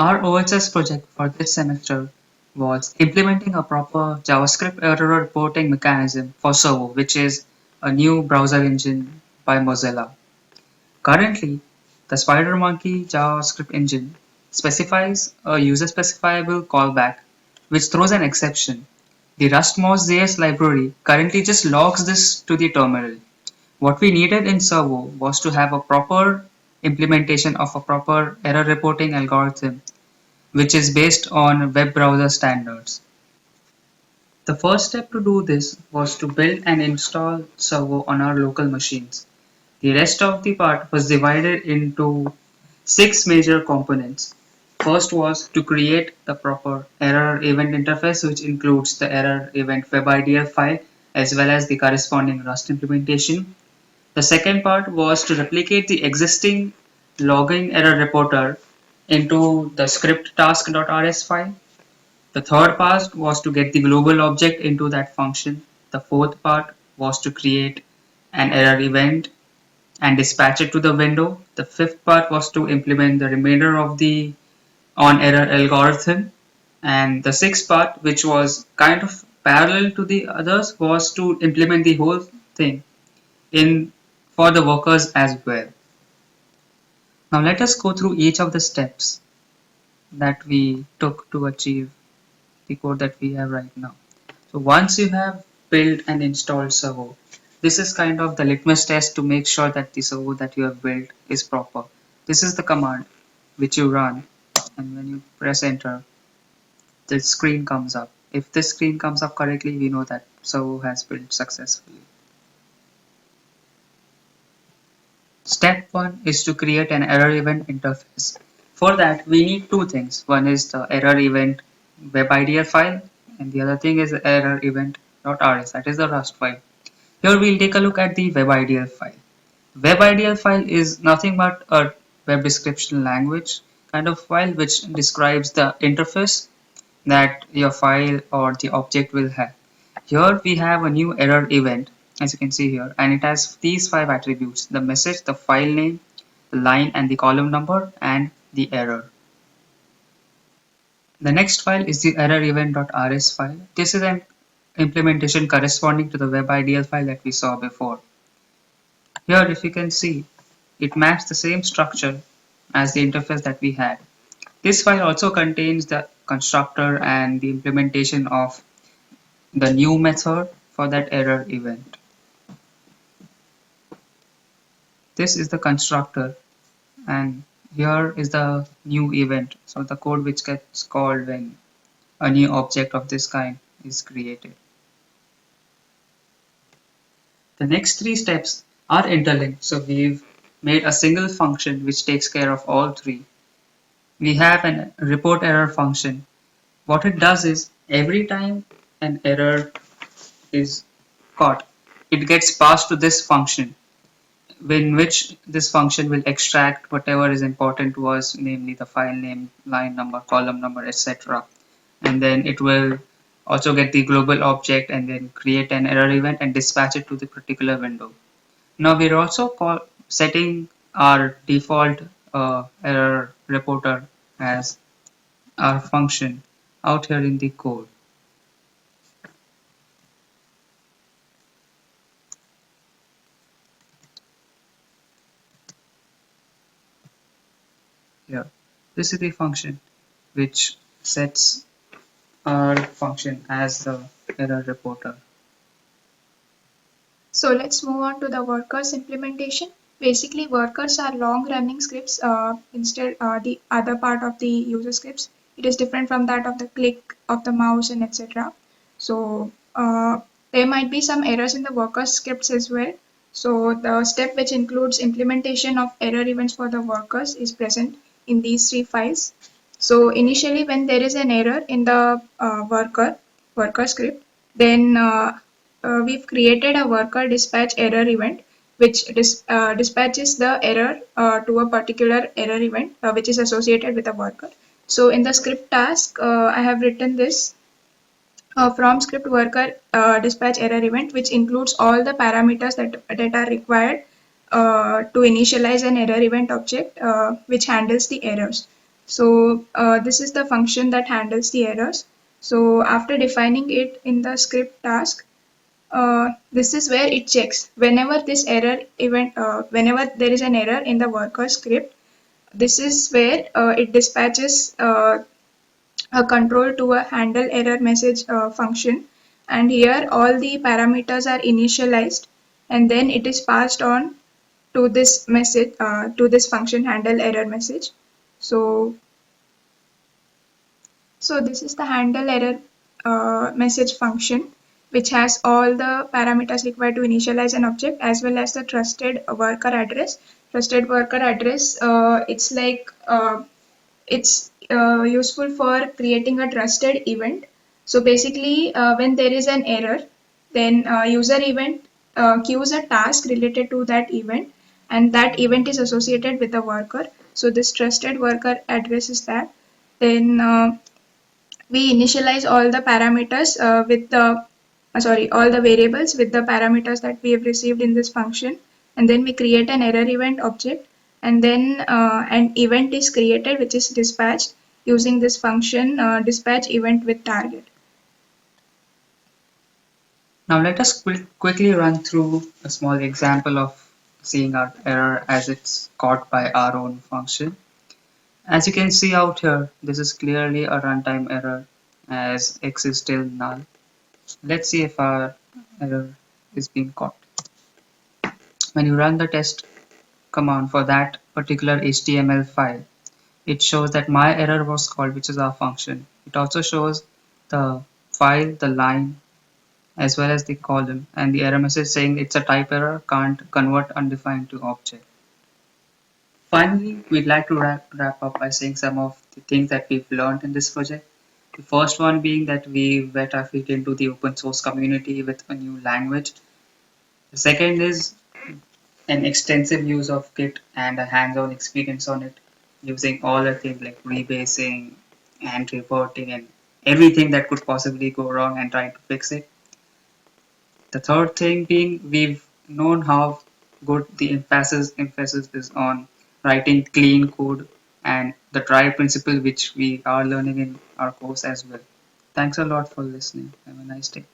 Our OHS project for this semester was implementing a proper JavaScript error reporting mechanism for Servo, which is a new browser engine by Mozilla. Currently, the SpiderMonkey JavaScript engine specifies a user-specifiable callback which throws an exception. The Rust.mos.js library currently just logs this to the terminal. What we needed in Servo was to have a proper implementation of a proper error reporting algorithm which is based on web browser standards. The first step to do this was to build and install Servo on our local machines. The rest of the part was divided into 6 major components. First was to create the proper error event interface, which includes the error event WebIDF file as well as the corresponding Rust implementation. The second part was to replicate the existing logging error reporter into the script task.rs file. The third part was to get the global object into that function. The fourth part was to create an error event and dispatch it to the window. The fifth part was to implement the remainder of the on error algorithm. And the sixth part, which was kind of parallel to the others, was to implement the whole thing in for the workers as well. Now let us go through each of the steps that we took to achieve the code that we have right now. So once you have built and installed Servo, this is kind of the litmus test to make sure that the Servo that you have built is proper. This is the command which you run, and when you press enter, the screen comes up. If this screen comes up correctly, we know that Servo has built successfully. Step 1 is to create an error event interface. For that, we need two things. One is the error event WebIDF file, and the other thing is the error event.rs, that is the Rust file. Here we'll take a look at the WebIDF file. WebIDF file is nothing but a web description language kind of file which describes the interface that your file or the object will have. Here we have a new error event, as you can see here, and it has these 5 attributes: the message, the file name, the line and the column number, and the error. The next file is the error event.rs file. This is an implementation corresponding to the WebIDL file that we saw before. Here, if you can see, it maps the same structure as the interface that we had. This file also contains the constructor and the implementation of the new method for that error event. This is the constructor, and here is the new event, so the code which gets called when a new object of this kind is created. The next 3 steps are interlinked, so we've made a single function which takes care of all 3. We have an report error function. What it does is every time an error is caught, it gets passed to this function, in which this function will extract whatever is important to us, namely the file name, line number, column number, etc. And then it will also get the global object and then create an error event and dispatch it to the particular window. Now we're also setting our default error reporter as our function out here in the code. Here, this is the function which sets our function as the error reporter. So let's move on to the workers implementation. Basically, workers are long-running scripts. Instead, the other part of the user scripts, it is different from that of the click of the mouse and etc. So there might be some errors in the workers scripts as well. So the step which includes implementation of error events for the workers is present in these 3 files. So initially, when there is an error in the worker script, then we've created a worker dispatch error event which dispatches the error to a particular error event which is associated with a worker. So in the script task, I have written this from script worker dispatch error event, which includes all the parameters that are required to initialize an error event object which handles the errors. So this is the function that handles the errors. So after defining it in the script task, this is where it checks whenever this error event, whenever there is an error in the worker script. This is where it dispatches a control to a handle error message function, and here all the parameters are initialized, and then it is passed on to this message, to this function handle error message. So this is the handle error message function, which has all the parameters required to initialize an object, as well as the trusted worker address. Trusted worker address, it's like it's useful for creating a trusted event. So basically, when there is an error, then user event queues a task related to that event, and that event is associated with the worker. So this trusted worker address is that. Then we initialize all the parameters with the all the variables with the parameters that we have received in this function, and then we create an error event object, and then an event is created which is dispatched using this function dispatch event with target. Now let us quickly run through a small example of seeing our error as it's caught by our own function. As you can see out here, this is clearly a runtime error as x is still null. Let's see if our error is being caught. When you run the test command for that particular HTML file, it shows that my error was called, which is our function. It also shows the file, the line, as well as the column, and the error message saying it's a type error, can't convert undefined to object. Finally, we'd like to wrap up by saying some of the things that we've learned in this project. The first one being that we wet our feet into the open source community with a new language. The second is an extensive use of Git and a hands-on experience on it, using all the things like rebasing and reporting and everything that could possibly go wrong and trying to fix it. The third thing being we've known how good the emphasis is on writing clean code and the try principle which we are learning in our course as well. Thanks a lot for listening. Have a nice day.